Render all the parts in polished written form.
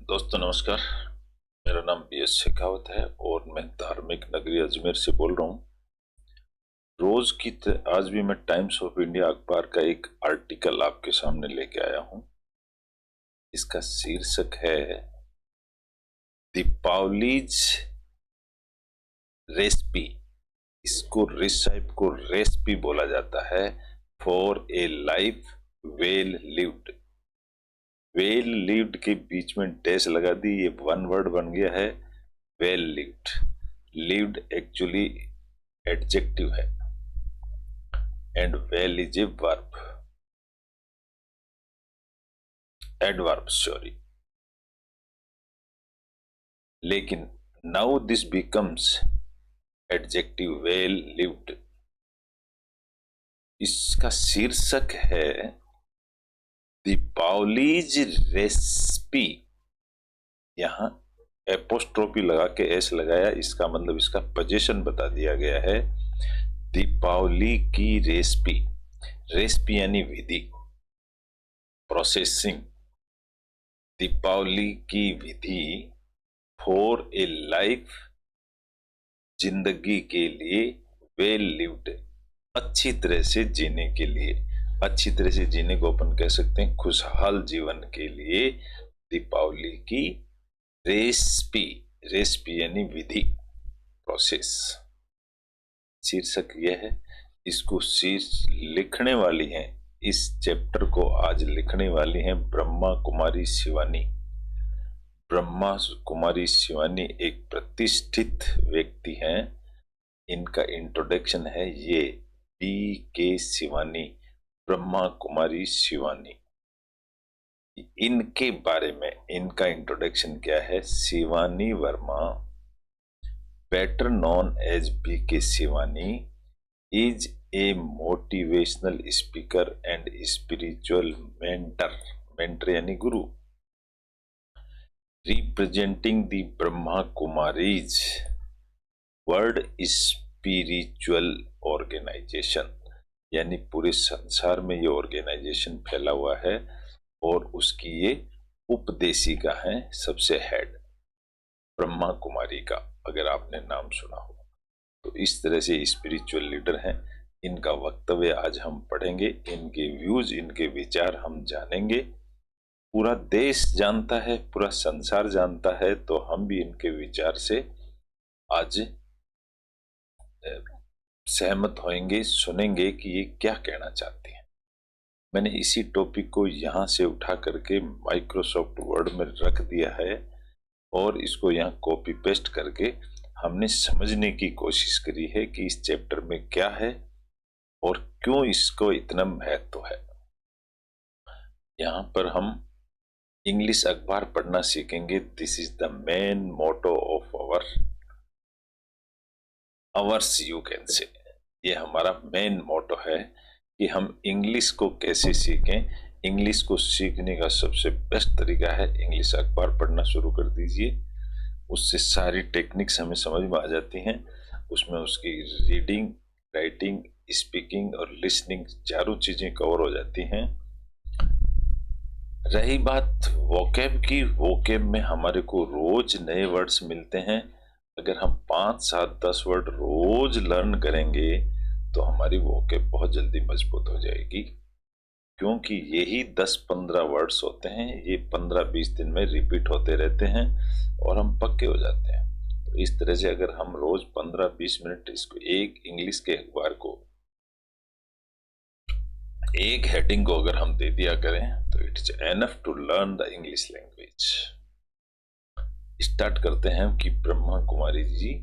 दोस्तों नमस्कार। मेरा नाम बी.एस. शेखावत है और मैं धार्मिक नगरी अजमेर से बोल रहा हूँ। रोज की आज भी मैं टाइम्स ऑफ इंडिया अखबार का एक आर्टिकल आपके सामने लेके आया हूँ। इसका शीर्षक है दीपावलीज रेसिपी। इसको रेसिपी बोला जाता है for a life well lived. Well lived के बीच में डैश लगा दी, ये वन वर्ड बन गया है well lived. Lived actually adjective है and well is a verb, adverb sorry. लेकिन now this becomes adjective well lived. इसका शीर्षक है दीपावलीज रेसिपी। यहां एपोस्ट्रोफी लगा के एस लगाया, इसका मतलब इसका पोजीशन बता दिया गया है। दीपावली की रेसिपी, रेसिपी यानी विधि, प्रोसेसिंग। दीपावली की विधि फॉर ए लाइफ, जिंदगी के लिए, वेल लिव्ड, अच्छी तरह से जीने के लिए। अच्छी तरह से जीने को अपन कह सकते हैं खुशहाल जीवन के लिए दीपावली की रेसिपी, रेसिपी यानी विधि, प्रोसेस। शीर्षक यह है। इसको लिखने वाली हैं, इस चैप्टर को आज लिखने वाली हैं ब्रह्मा कुमारी शिवानी। ब्रह्मा कुमारी शिवानी एक प्रतिष्ठित व्यक्ति हैं। इनका इंट्रोडक्शन है ये B.K. शिवानी, ब्रह्मा कुमारी शिवानी। इनके बारे में इनका इंट्रोडक्शन क्या है। Shivani Verma, better known as B.K. Shivani, is a motivational speaker and spiritual mentor यानी गुरु, representing the Brahma Kumaris world spiritual organisation. यानी पूरे संसार में ये ऑर्गेनाइजेशन फैला हुआ है और उसकी ये उपदेशिका है, सबसे हेड ब्रह्मा कुमारी का, अगर आपने नाम सुना हो तो। इस तरह से स्पिरिचुअल लीडर हैं। इनका वक्तव्य आज हम पढ़ेंगे, इनके व्यूज, इनके विचार हम जानेंगे। पूरा देश जानता है, पूरा संसार जानता है, तो हम भी इनके विचार से आज सहमत होंगे, सुनेंगे कि ये क्या कहना चाहती हैं। मैंने इसी टॉपिक को यहां से उठा करके माइक्रोसॉफ्ट वर्ड में रख दिया है और इसको यहाँ कॉपी पेस्ट करके हमने समझने की कोशिश करी है कि इस चैप्टर में क्या है और क्यों इसको इतना महत्व है। यहाँ पर हम इंग्लिश अखबार पढ़ना सीखेंगे। This is the main motto of ours you can say. ये हमारा मेन मोटो है कि हम इंग्लिश को कैसे सीखें। इंग्लिश को सीखने का सबसे बेस्ट तरीका है इंग्लिश अखबार पढ़ना शुरू कर दीजिए। उससे सारी टेक्निक्स हमें समझ में आ जाती हैं। उसमें उसकी रीडिंग, राइटिंग, स्पीकिंग और लिसनिंग चारों चीजें कवर हो जाती हैं। रही बात वोकैब की, वोकैब में हमारे को रोज नए वर्ड्स मिलते हैं। अगर हम 5, 7, 10 वर्ड रोज लर्न करेंगे तो हमारी वोकैब बहुत जल्दी मजबूत हो जाएगी, क्योंकि यही 10-15 वर्ड्स होते हैं। ये 15-20 दिन में रिपीट होते रहते हैं और हम पक्के हो जाते हैं। तो इस तरह से अगर हम रोज 15-20 मिनट इसको, एक इंग्लिश के अखबार को, एक हेडिंग को अगर हम दे दिया करें तो it's enough to learn the English language. Start करते हैं कि ब्रह्मा कुमारी जी,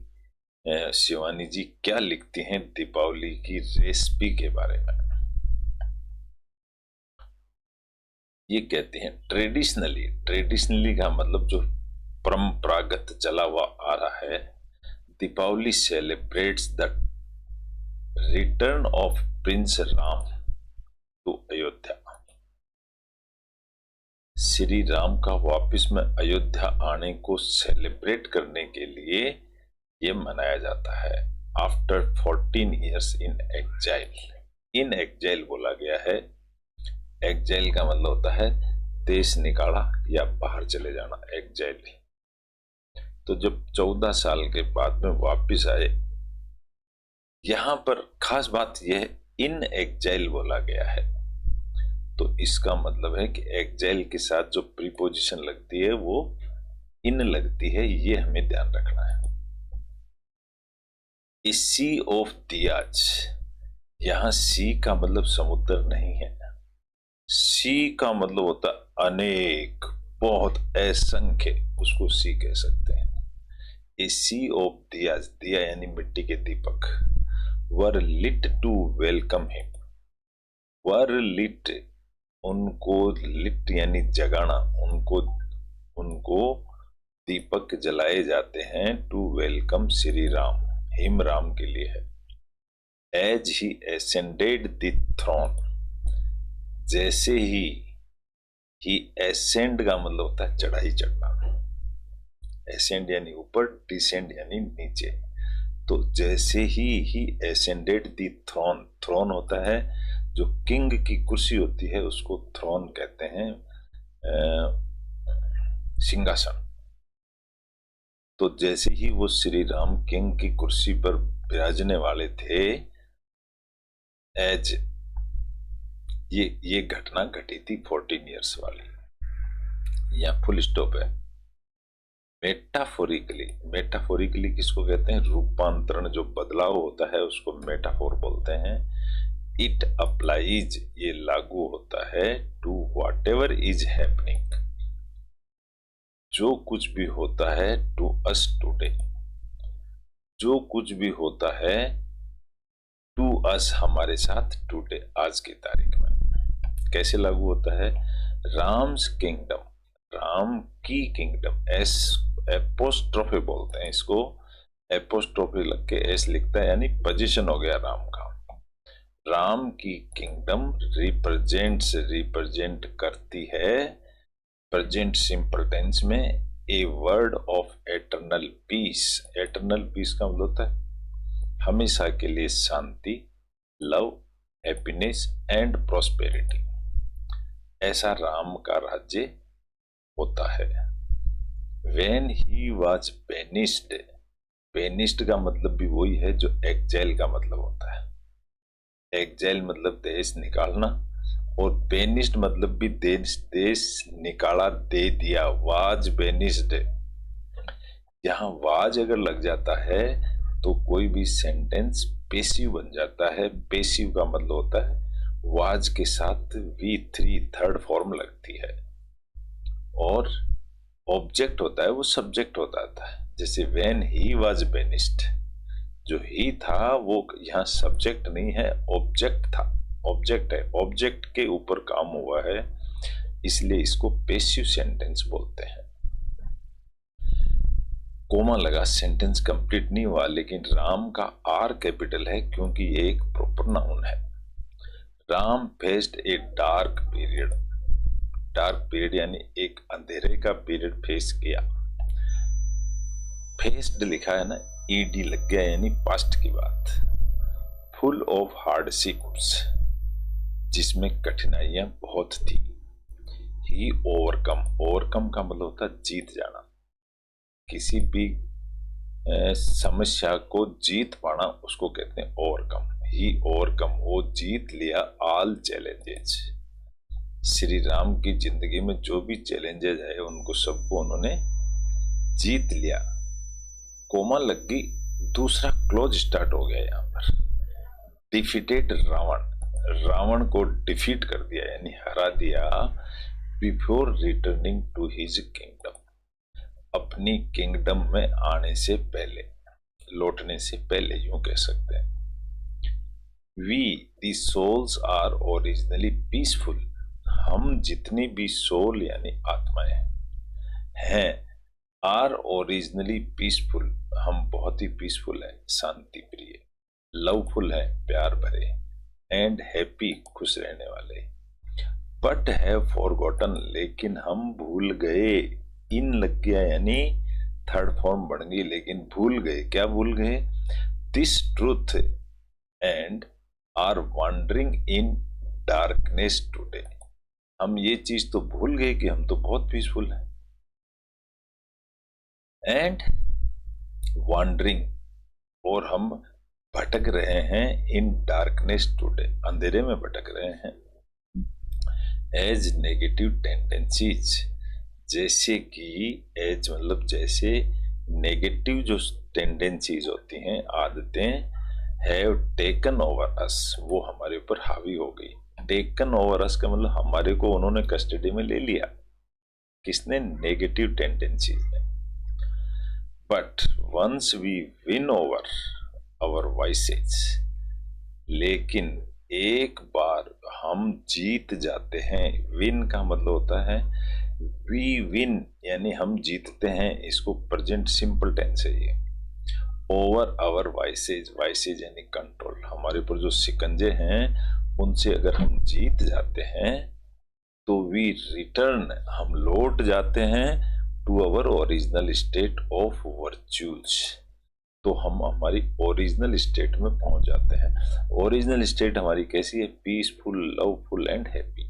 शिवानी जी क्या लिखती हैं दीपावली की रेसिपी के बारे में। ये कहते हैं ट्रेडिशनली, ट्रेडिशनली का मतलब जो परंपरागत चला हुआ आ रहा है। Deepavali celebrates the return of prince Ram to Ayodhya. Shri Ram का वापस में अयोध्या आने को सेलिब्रेट करने के लिए यह मनाया जाता है। After 14 years in एक्जाइल। इन एक्जाइल बोला गया है। एक्जाइल का मतलब होता है देश निकाला या बाहर चले जाना, एग्जाइल। तो जब 14 साल के बाद में वापिस आए, यहां पर खास बात यह इन एग्जाइल बोला गया है। तो इसका मतलब है कि एग्जाइल के साथ जो प्रीपोजिशन लगती है वो इन लगती है, ये हमें ध्यान रखना है। सी ऑफ दियाज, यहां सी का मतलब समुद्र नहीं है। सी का मतलब होता अनेक, बहुत, असंख्य, उसको सी कह सकते हैं। ए सी ऑफ दियाज, दिया यानी मिट्टी के दीपक, were lit to welcome him. Were lit, उनको, लिट यानी जगाना, उनको दीपक जलाए जाते हैं, to welcome Shri Ram, him Ram के लिए है। As he ascended the throne, जैसे ही एसेंड का मतलब होता है चढ़ाई चढ़ना, एसेंड यानी ऊपर, डिसेंड यानी नीचे। तो जैसे ही एसेंडेड द थ्रोन, थ्रोन होता है जो किंग की कुर्सी होती है, उसको थ्रोन कहते हैं, सिंहासन। तो जैसे ही वो श्री राम किंग की कुर्सी पर विराजने वाले थे, एज, ये घटना घटी थी 14 इयर्स वाली, या फुल स्टॉप है। मेटाफोरिकली, मेटाफोरिकली किसको कहते हैं? रूपांतरण, जो बदलाव होता है उसको मेटाफोर बोलते हैं। इट अप्लाइज, ये लागू होता है, to whatever is happening, जो कुछ भी होता है, टू अस टुडे, जो कुछ भी होता है, टू अस, हमारे साथ, टुडे, आज की तारीख में। कैसे लागू होता है? राम्स किंगडम, राम की किंगडम, एस एपोस्ट्रोफे बोलते हैं इसको, एपोस्ट्रोफे लग के एस लिखता है, यानी पोजीशन हो गया राम का। राम की किंगडम रिप्रेजेंट्स, रिप्रेजेंट करती है, प्रेजेंट सिंपल टेंस में, a word of eternal peace. Eternal peace का मतलब होता है हमेशा के लिए शांति, लव, हैप्पीनेस एंड प्रॉस्पेरिटी। ऐसा राम का राज्य होता है। When he was banished, banished का मतलब भी वही है जो एक्जाइल का मतलब होता है। एक्जाइल मतलब देश निकालना, और बेनिस्ड मतलब भी देश निकाला, दे दिया, वाज बेनिस्ड। यहां वाज अगर लग जाता है तो कोई भी सेंटेंस पेसिव बन जाता है। पेसिव का मतलब होता है वाज के साथ V3 थर्ड फॉर्म लगती है, और ऑब्जेक्ट होता है वो सब्जेक्ट होता था। जैसे व्हेन ही वाज बेनिस्ड, जो ही था वो यहाँ सब्जेक्ट नहीं है, ऑब्जेक्ट था, ऑब्जेक्ट है, ऑब्जेक्ट के ऊपर काम हुआ है, इसलिए इसको पेसिव सेंटेंस बोलते हैं। कोमा लगा, सेंटेंस कंप्लीट नहीं हुआ, लेकिन राम का आर कैपिटल है क्योंकि ये एक प्रॉपर नाउन है। Ram faced a dark period, dark period यानी एक अंधेरे का पीरियड फेस किया। फेस्ड लिखा है ना, ईडी लग गया, यानी पास्ट की बात। फुल ऑफ हार्डशिप्स, जिसमें कठिनाइयां बहुत थी। ही ओवरकम, ओवरकम का मतलब होता है जीत जाना, किसी भी समस्या को जीत पाना, उसको कहते हैं ओवरकम। ही ओवरकम, वो जीत लिया ऑल चैलेंजेस। श्री राम की जिंदगी में जो भी चैलेंजेस है उनको सबको उन्होंने जीत लिया। कोमा लग गई, दूसरा क्लोज स्टार्ट हो गया यहाँ पर। डिफीटेड रावण, रावण को डिफीट कर दिया यानी हरा दिया। Before returning to his kingdom, अपनी किंगडम में आने से पहले, लौटने से पहले, यूं कह सकते हैं। We the souls are originally peaceful, हम जितनी भी सोल यानी आत्माएं हैं, आर ओरिजिनली पीसफुल, हम बहुत ही पीसफुल है, शांति प्रिय, लवफुल है, प्यार भरे, एंड हैप्पी, खुश रहने वाले। बट हैव फॉरगॉटन, लेकिन हम भूल गए, इन लग गया यानी थर्ड फॉर्म बन गई, लेकिन भूल गए। क्या भूल गए? This truth and are wandering in darkness today, हम ये चीज तो भूल गए कि हम तो बहुत पीसफुल हैं। एंड वॉन्डरिंग, और हम भटक रहे हैं इन डार्कनेस टुडे, अंधेरे में भटक रहे हैं। एज नेगेटिव टेंडेंसीज, जैसे कि एज मतलब जैसे नेगेटिव जो टेंडेंसीज होती हैं, आदतें, हैव टेकन ओवर अस, वो हमारे ऊपर हावी हो गई। टेकन ओवर अस का मतलब हमारे को उन्होंने कस्टडी में ले लिया। किसने? नेगेटिव टेंडेंसीज ने। But once we win over our vices, लेकिन एक बार हम जीत जाते हैं, विन का मतलब होता है वी विन, यानी हम जीतते हैं, इसको प्रेजेंट सिंपल टेंस है ये। ओवर आवर वाइसेज, वाइसेज यानी कंट्रोल, हमारे ऊपर जो शिकंजे हैं उनसे अगर हम जीत जाते हैं तो वी रिटर्न, हम लौट जाते हैं to our original state of virtues, तो हम हमारी ओरिजिनल स्टेट में पहुंच जाते हैं। ओरिजिनल स्टेट हमारी कैसी है? Peaceful, loveful and happy.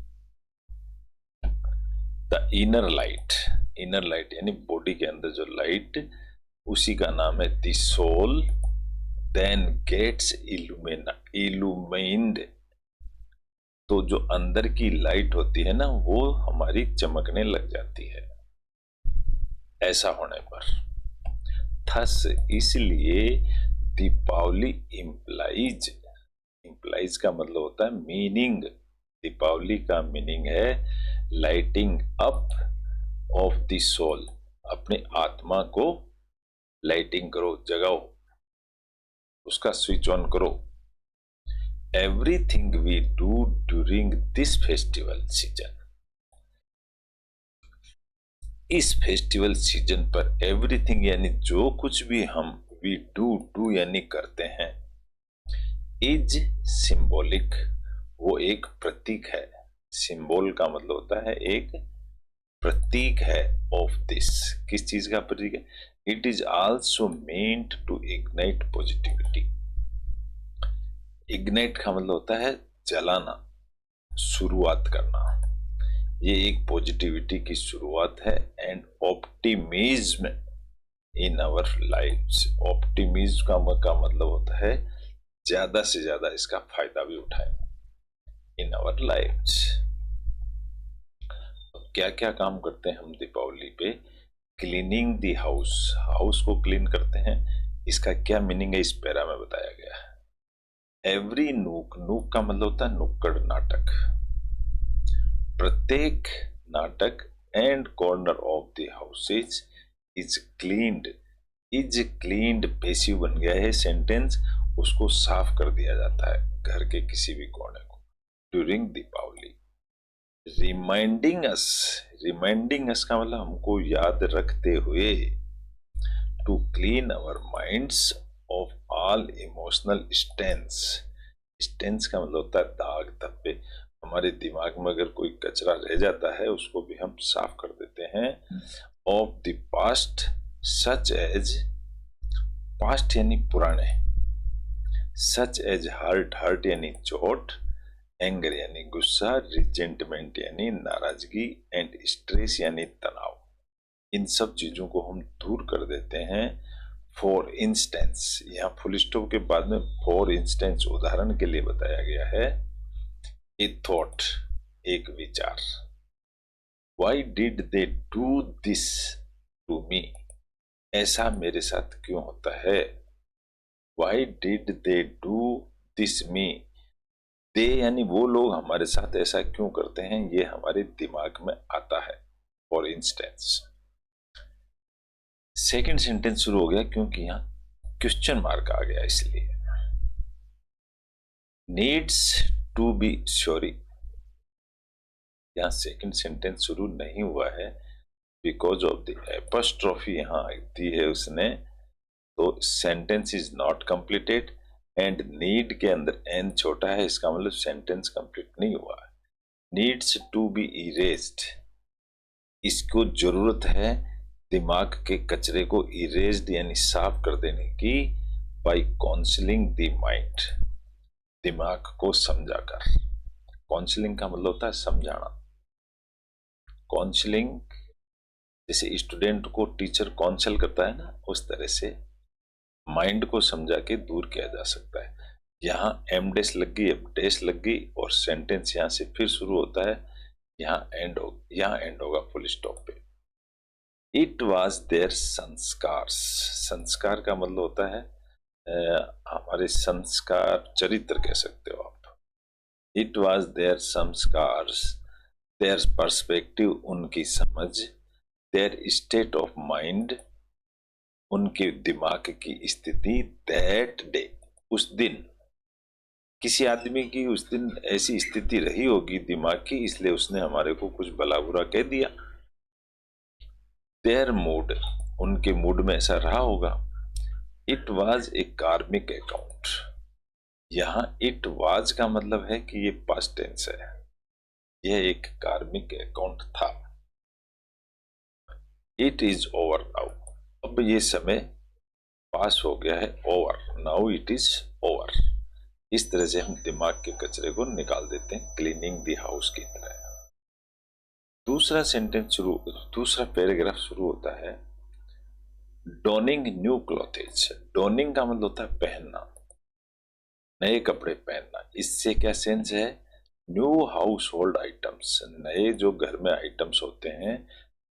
The inner light, inner light यानी बॉडी के अंदर जो लाइट, उसी का नाम है द सोल, देन गेट्स इल्यूमिन्ड, तो जो अंदर की लाइट होती है ना, वो हमारी चमकने लग जाती है ऐसा होने पर। थस, इसलिए दीपावली इम्प्लाइज, इम्प्लाइज का मतलब होता है मीनिंग, दीपावली का मीनिंग है lighting up of the soul, अपने आत्मा को लाइटिंग करो, जगाओ, उसका स्विच ऑन करो। Everything we do during this festival season, इस फेस्टिवल सीजन पर एवरीथिंग यानी जो कुछ भी हम वी डू यानी करते हैं, इज सिंबॉलिक, वो एक प्रतीक है। सिंबल का मतलब होता है एक प्रतीक है ऑफ दिस, किस चीज का प्रतीक है? It is also meant to ignite positivity. Ignite का मतलब होता है जलाना, शुरुआत करना, ये एक पॉजिटिविटी की शुरुआत है। And optimism in our lives, optimism का मतलब होता है ज्यादा से ज्यादा इसका फायदा भी उठाएं इन आवर लाइव्स। क्या क्या काम करते हैं हम दीपावली पे? क्लीनिंग दी हाउस, हाउस को क्लीन करते हैं, इसका क्या मीनिंग है इस पैरा में बताया गया है। एवरी नूक, नूक का मतलब होता है नुक्कड़ नाटक, प्रत्येक नाटक, and corner of the houses is cleaned, is cleaned passive बन गया है सेंटेंस, उसको साफ कर दिया जाता है घर के किसी भी कोने को during Deepavali. Reminding us, reminding us का मतलब हमको याद रखते हुए, to clean our minds of all emotional stains, stains का मतलब होता है दाग धब्बे, हमारे दिमाग में अगर कोई कचरा रह जाता है उसको भी हम साफ कर देते हैं। Of the past, such as, past यानी पुराने, सच एज हर्ट, हर्ट यानी चोट, एंगर यानी गुस्सा, रिजेंटमेंट यानी नाराजगी, एंड स्ट्रेस यानी तनाव, इन सब चीजों को हम दूर कर देते हैं। फॉर इंस्टेंस, यहाँ फुल स्टॉप के बाद में फॉर इंस्टेंस उदाहरण के लिए बताया गया है। ए थॉट, एक विचार, why did they do this to me, ऐसा मेरे साथ क्यों होता है। Why did they do this me, they यानी वो लोग हमारे साथ ऐसा क्यों करते हैं, ये हमारे दिमाग में आता है। फॉर इंस्टेंस, सेकेंड सेंटेंस शुरू हो गया क्योंकि यहां क्वेश्चन मार्क आ गया, इसलिए नीड्स टू बी सॉरी, यहां सेकेंड सेंटेंस शुरू नहीं हुआ है बिकॉज ऑफ द एपोस्ट्रोफी यहां दी है उसने, तो sentence is not completed, and need के अंदर एन छोटा है, इसका मतलब सेंटेंस कंप्लीट नहीं हुआ है। नीड्स टू बी इरेज्ड, इसको जरूरत है दिमाग के कचरे को इरेज्ड यानी साफ कर देने की, बाय काउंसलिंग द माइंड, दिमाग को समझाकर। काउंसलिंग का मतलब होता है समझाना, काउंसलिंग, जैसे स्टूडेंट को टीचर काउंसल करता है ना, उस तरह से माइंड को समझा के दूर किया जा सकता है। यहाँ एम डेस लग गई, अब डेस लग गई और सेंटेंस यहाँ से फिर शुरू होता है, यहाँ एंड होगा फुल स्टॉप पे। इट वॉज देयर संस्कार, संस्कार का मतलब होता है हमारे संस्कार, चरित्र कह सकते हो आप। इट वॉज देयर संस्कार, देयर पर्सपेक्टिव उनकी समझ, देयर स्टेट ऑफ माइंड उनके दिमाग की स्थिति, दैट डे उस दिन। किसी आदमी की उस दिन ऐसी स्थिति रही होगी दिमाग की, इसलिए उसने हमारे को कुछ भला बुरा कह दिया। देयर मूड उनके मूड में ऐसा रहा होगा। इट वाज ए कार्मिक अकाउंट, यहाँ इट वाज का मतलब है कि ये पास्ट टेंस है, यह एक कार्मिक अकाउंट था। इट इज ओवर नाउ, अब ये समय पास हो गया है, over now it is over. इस तरह से हम दिमाग के कचरे को निकाल देते हैं, क्लीनिंग द हाउस की तरह। दूसरा पैराग्राफ शुरू होता है, डोनिंग न्यू क्लॉथेज। डोनिंग का मतलब होता है पहनना, नए कपड़े पहनना। इससे क्या सेंस है, न्यू हाउस होल्ड आइटम्स, नए जो घर में आइटम्स होते हैं,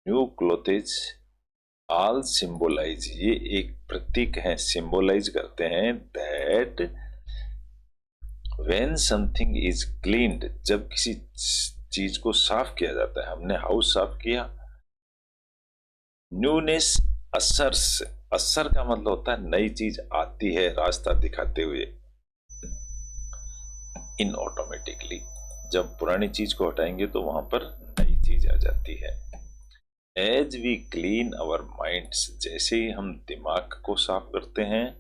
न्यू क्लॉथेज ऑल सिंबलाइज, ये एक प्रतीक है, सिंबलाइज करते हैं that when something is cleaned, जब किसी चीज को साफ किया जाता है, हमने हाउस साफ किया। न्यूनेस असर्स, असर का मतलब होता है नई चीज आती है रास्ता दिखाते हुए, इन ऑटोमेटिकली, जब पुरानी चीज को हटाएंगे तो वहां पर नई चीज आ जाती है। As we clean our minds, जैसे ही हम दिमाग को साफ करते हैं,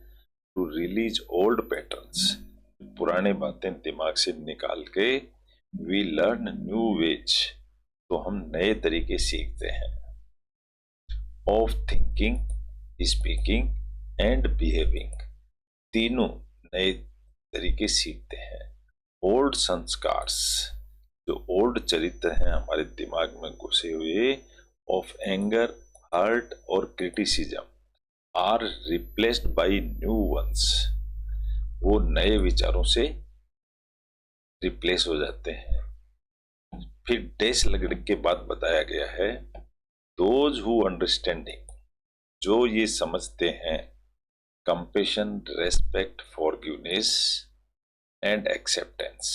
टू रिलीज ओल्ड पैटर्न्स, पुराने बातें दिमाग से निकाल के, वी लर्न न्यू वेज, तो हम नए तरीके सीखते हैं, of thinking, speaking and behaving, तीनों नए तरीके सीखते हैं। ओल्ड संस्कार्स, जो ओल्ड चरित्र हैं हमारे दिमाग में घुसे हुए, ऑफ एंगर, हर्ट और criticism, are replaced by new ones, वो नए विचारों से रिप्लेस हो जाते हैं। फिर डैश लगने के बाद बताया गया है, दोज हु अंडरस्टैंडिंग, जो ये समझते हैं, compassion, respect, forgiveness and acceptance.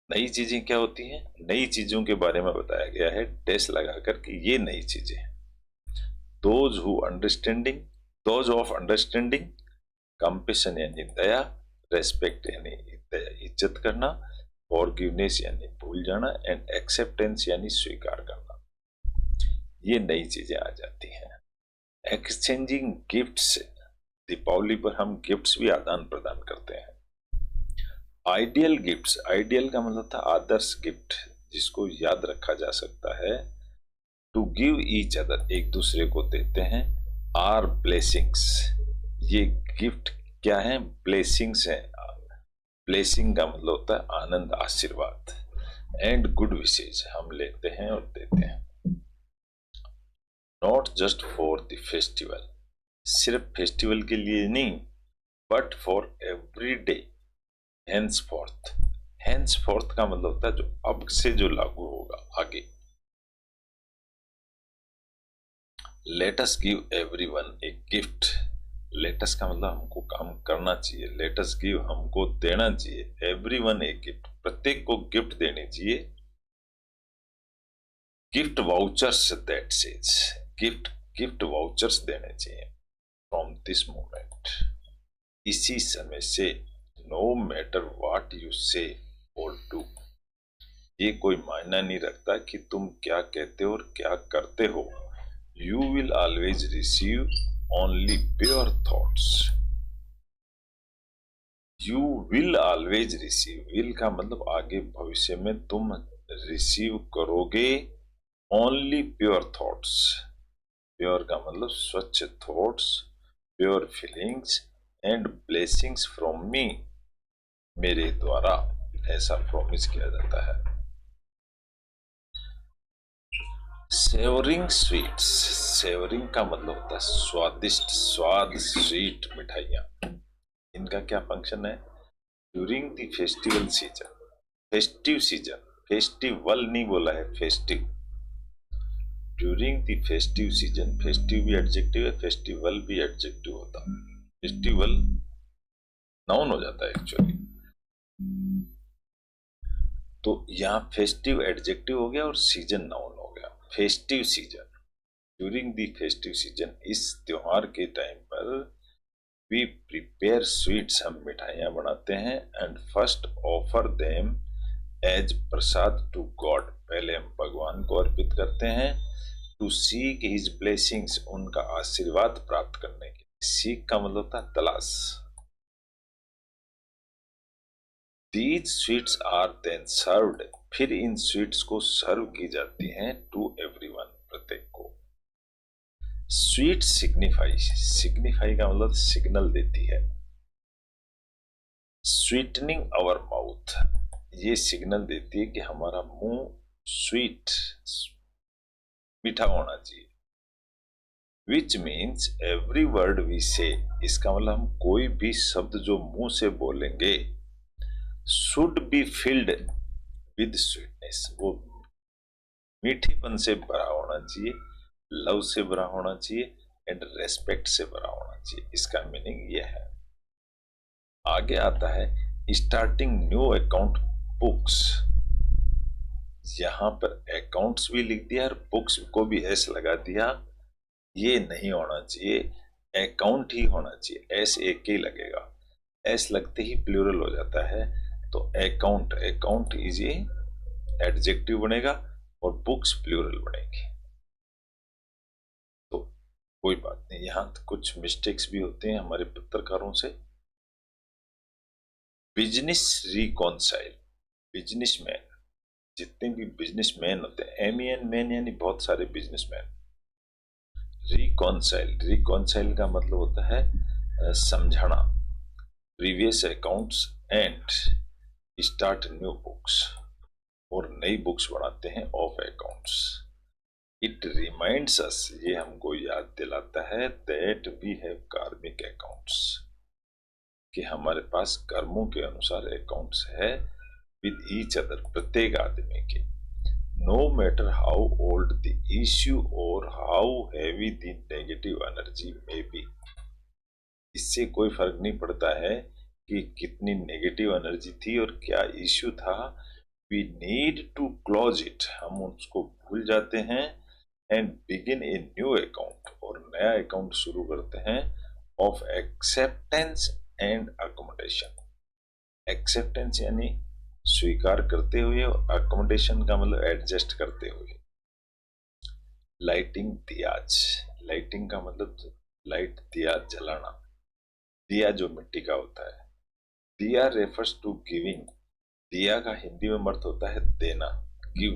नई चीजें क्या होती हैं, नई चीजों के बारे में बताया गया है डैश लगाकर कि ये नई चीजें। Those who understanding, those of understanding, compassion यानी दया, रेस्पेक्ट यानी इज्जत करना, फॉरगिवनेस यानी भूल जाना एंड एक्सेप्टेंस यानी स्वीकार करना, ये नई चीजें आ जाती हैं। एक्सचेंजिंग गिफ्ट्स, दीपावली पर हम गिफ्ट्स भी आदान प्रदान करते हैं। आइडियल गिफ्ट्स, आइडियल का मतलब था आदर्श गिफ्ट, जिसको याद रखा जा सकता है। टू गिव ईच अदर, एक दूसरे को देते हैं। आर ब्लेसिंग्स, ये गिफ्ट क्या है, ब्लेसिंग्स है। ब्लेसिंग का मतलब होता है आनंद, आशीर्वाद। एंड गुड विशेज, हम लेते हैं और देते हैं। Not just for the festival, सिर्फ फेस्टिवल के लिए नहीं, but for every day, henceforth. Henceforth का मतलब होता है जो अब से जो लागू होगा आगे। Let us give everyone a gift, let's का मतलब हमको काम करना चाहिए, लेटस गिव हमको देना चाहिए, एवरीवन ए गिफ्ट, प्रत्येक को गिफ्ट देनी चाहिए। Gift vouchers, that says, gift vouchers देने चाहिए। फ्रॉम दिस मोमेंट, इसी समय से, नो मैटर व्हाट यू से और डू, ये कोई मायना नहीं रखता कि तुम क्या कहते हो और क्या करते हो। You will always receive only pure thoughts, you will always receive, will का मतलब आगे भविष्य में तुम रिसीव करोगे ओनली प्योर थॉट्स, प्योर का मतलब स्वच्छ thoughts, pure feelings and blessings from me, मेरे द्वारा, ऐसा प्रॉमिस किया जाता है। सेवरिंग स्वीट्स, सेवरिंग का मतलब होता है स्वादिष्ट, स्वाद, स्वीट मिठाइयाँ। इनका क्या फंक्शन है? During the festival season, festive season, festival नहीं बोला है, festive. During the festive season, festive भी एडजेक्टिव है, फेस्टिवल भी एडजेक्टिव होता है। फेस्टिवल नाउन हो जाता है एक्चुअली। तो यहाँ फेस्टिव एडजेक्टिव हो गया और सीजन नाउन हो गया। Festive season, during the festive season, इस त्योहार के टाइम पर वी प्रिपेयर स्वीट्स, हम मिठाइयाँ बनाते हैं, and first offer them as prasad to God, पहले हम भगवान को अर्पित करते हैं। टू सीक हिज ब्लेसिंग्स, उनका आशीर्वाद प्राप्त करने के लिए। सीक का मतलब था तलाश। These sweets are then served, फिर इन स्वीट्स को सर्व की जाती हैं टू एवरीवन, प्रत्येक को। स्वीट सिग्निफाई, सिग्निफाई का मतलब सिग्नल देती है। स्वीटनिंग आवर माउथ, ये सिग्नल देती है कि हमारा मुंह स्वीट, मीठा होना चाहिए। Which means every word we say, इसका मतलब हम कोई भी शब्द जो मुंह से बोलेंगे should be filled with sweetness, वो मीठेपन से भरा होना चाहिए, लव से भरा होना चाहिए, एंड रेस्पेक्ट से भरा होना चाहिए। इसका मीनिंग यह है। आगे आता है स्टार्टिंग न्यू अकाउंट बुक्स, यहां पर अकाउंट्स भी लिख दिया और बुक्स को भी एस लगा दिया। ये नहीं होना चाहिए, अकाउंट ही होना चाहिए, एस एक ही लगेगा। एस लगते ही प्लूरल हो जाता है, तो account, account is a adjective बनेगा और बुक्स प्लूरल बनेगी। तो कोई बात नहीं, यहां कुछ मिस्टेक्स भी होते हैं हमारे पत्रकारों से। बिजनेस रिकॉन्साइल, बिजनेसमैन, जितने भी बिजनेसमैन होते हैं, एम मैन यानी बहुत सारे बिजनेसमैन। रिकॉन्साइल, रिकॉन्साइल का मतलब होता है समझाना। Previous accounts and start new books, और नई बुक्स बनाते हैं ऑफ अकाउंट्स। इट रिमाइंड्स अस, ये हमको याद दिलाता है, दैट वी हैव कार्मिक अकाउंट्स, कि हमारे पास कर्मों के अनुसार अकाउंट्स है विद ईच अदर, प्रत्येक आदमी के। No matter how old the issue और how heavy the negative energy may be, इससे कोई फर्क नहीं पड़ता है कि कितनी नेगेटिव एनर्जी थी और क्या इश्यू था। We need to close it, हम उसको भूल जाते हैं, and begin a new account, और नया अकाउंट शुरू करते हैं, of acceptance and accommodation. Acceptance यानी स्वीकार करते हुए, और अकोमोडेशन का मतलब एडजस्ट करते हुए। लाइटिंग दियाज, लाइटिंग का मतलब लाइट, दिया जलाना। दिया जो मिट्टी का होता है। दिया रेफर्स टू गिविंग, दिया का हिंदी में अर्थ होता है देना, गिव।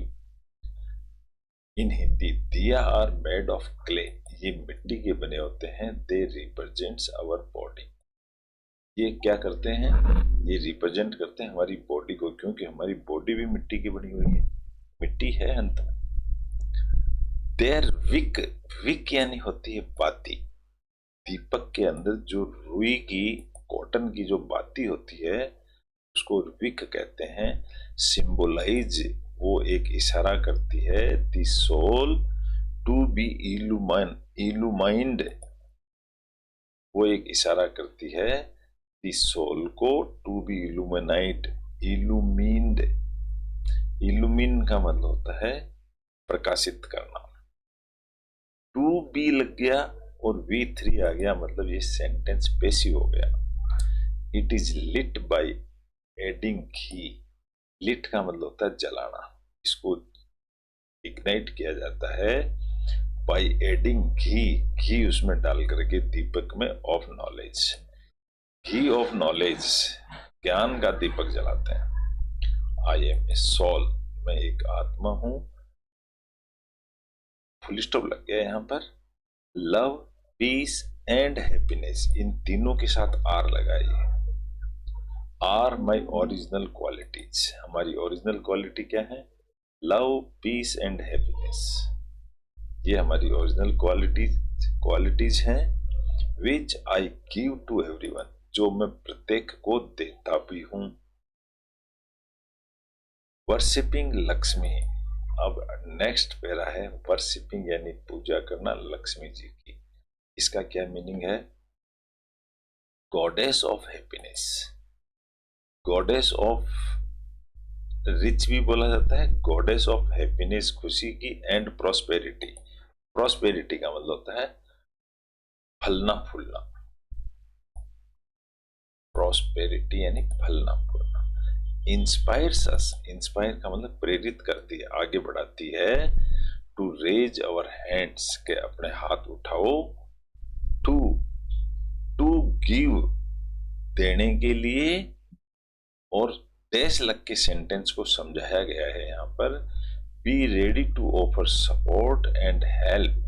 इन हिंदी, दिया आर मेड ऑफ क्ले, ये मिट्टी के बने होते हैं। दे रिप्रेजेंट्स आवर बॉडी, ये क्या करते हैं, ये रिप्रेजेंट करते हैं हमारी बॉडी को, क्योंकि हमारी बॉडी भी मिट्टी की बनी हुई है, मिट्टी है अंत में। देयर विक, विक यानी होती है बाती। दीपक के अंदर जो रुई की, कॉटन की जो बाती होती है उसको विक कहते हैं। सिंबलाइज, वो एक इशारा करती है, the soul to be illumined, वो एक इशारा करती है द सोल को to be illuminated, illumined. Illumine का मतलब होता है प्रकाशित करना। टू बी लग गया और V3 आ गया, मतलब ये सेंटेंस पैसिव हो गया। It is lit by adding ghee, lit का मतलब होता है जलाना, इसको इग्नाइट किया जाता है बाय एडिंग घी, घी उसमें डाल करके दीपक में, of knowledge, ghee of knowledge, ज्ञान का दीपक जलाते हैं। आई एम ए सोल, मैं एक आत्मा हूं, फुल स्टॉप लग गया यहां पर। लव, पीस एंड हैप्पीनेस, इन तीनों के साथ आर लगाइए। आर माई ओरिजिनल क्वालिटीज, हमारी ओरिजिनल क्वालिटी क्या है? Love, peace and happiness. ये हमारी ओरिजिनल क्वालिटीज हैं, which I give to everyone, जो मैं प्रत्येक को देता भी हूं। वर्शिपिंग लक्ष्मी। अब नेक्स्ट पैरा है वर्शिपिंग यानी पूजा करना लक्ष्मी जी की। इसका क्या मीनिंग है? Goddess of happiness, goddess of rich भी बोला जाता है, गॉडेस ऑफ हैप्पीनेस खुशी की, एंड प्रॉस्पेरिटी। प्रॉस्पेरिटी का मतलब होता है फलना फूलना, प्रॉस्पेरिटी यानी फलना फूलना। इंस्पायर्स अस, इंस्पायर का मतलब प्रेरित करती है, आगे बढ़ाती है। टू रेज अवर हैंड्स, के अपने हाथ उठाओ। टू टू गिव, देने के लिए। और डैश लग के सेंटेंस को समझाया गया है यहां पर, be ready to offer support and help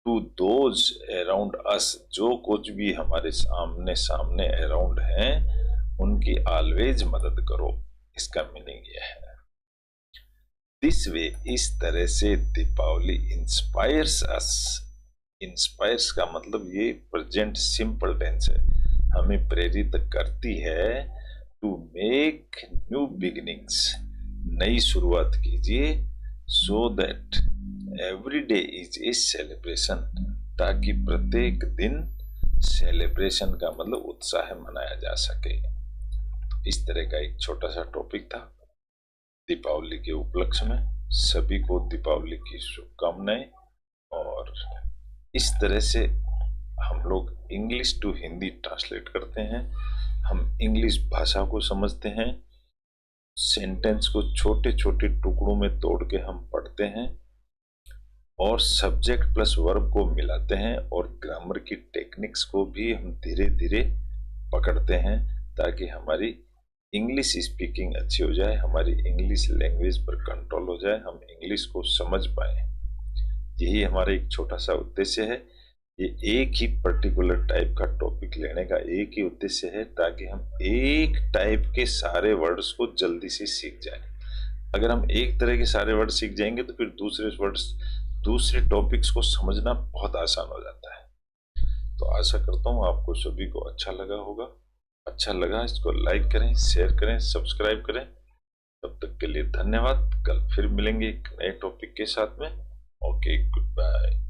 to those around us, जो कुछ भी हमारे सामने सामने अराउंड हैं उनकी ऑलवेज मदद करो। इसका मीनिंग यह है। दिस वे, इस तरह से दीपावली इंस्पायर्स अस। इंस्पायर्स का मतलब ये प्रेजेंट सिंपल टेंस है, हमें प्रेरित करती है टू मेक न्यू बिगिनिंग्स, नई शुरुआत कीजिए। So that every day is a celebration, ताकि प्रत्येक दिन सेलिब्रेशन का मतलब उत्साह मनाया जा सके। तो इस तरह का एक छोटा सा टॉपिक था दीपावली के उपलक्ष्य में। सभी को दीपावली की शुभकामनाएं। और इस तरह से हम लोग इंग्लिश टू हिंदी ट्रांसलेट करते हैं, हम इंग्लिश भाषा को समझते हैं, सेंटेंस को छोटे छोटे टुकड़ों में तोड़ के हम पढ़ते हैं, और सब्जेक्ट प्लस वर्ब को मिलाते हैं, और ग्रामर की टेक्निक्स को भी हम धीरे धीरे पकड़ते हैं, ताकि हमारी इंग्लिश स्पीकिंग अच्छी हो जाए, हमारी इंग्लिश लैंग्वेज पर कंट्रोल हो जाए, हम इंग्लिश को समझ पाए। यही हमारा एक छोटा सा उद्देश्य है। ये एक ही पर्टिकुलर टाइप का टॉपिक लेने का एक ही उद्देश्य है, ताकि हम एक टाइप के सारे वर्ड्स को जल्दी से सीख जाएं। अगर हम एक तरह के सारे वर्ड सीख जाएंगे तो फिर दूसरे टॉपिक्स को समझना बहुत आसान हो जाता है। तो आशा करता हूँ आपको सभी को अच्छा लगा होगा। अच्छा लगा इसको लाइक करें, शेयर करें, सब्सक्राइब करें। तब तक के लिए धन्यवाद। कल फिर मिलेंगे एक नए टॉपिक के साथ में। Okay, good bye.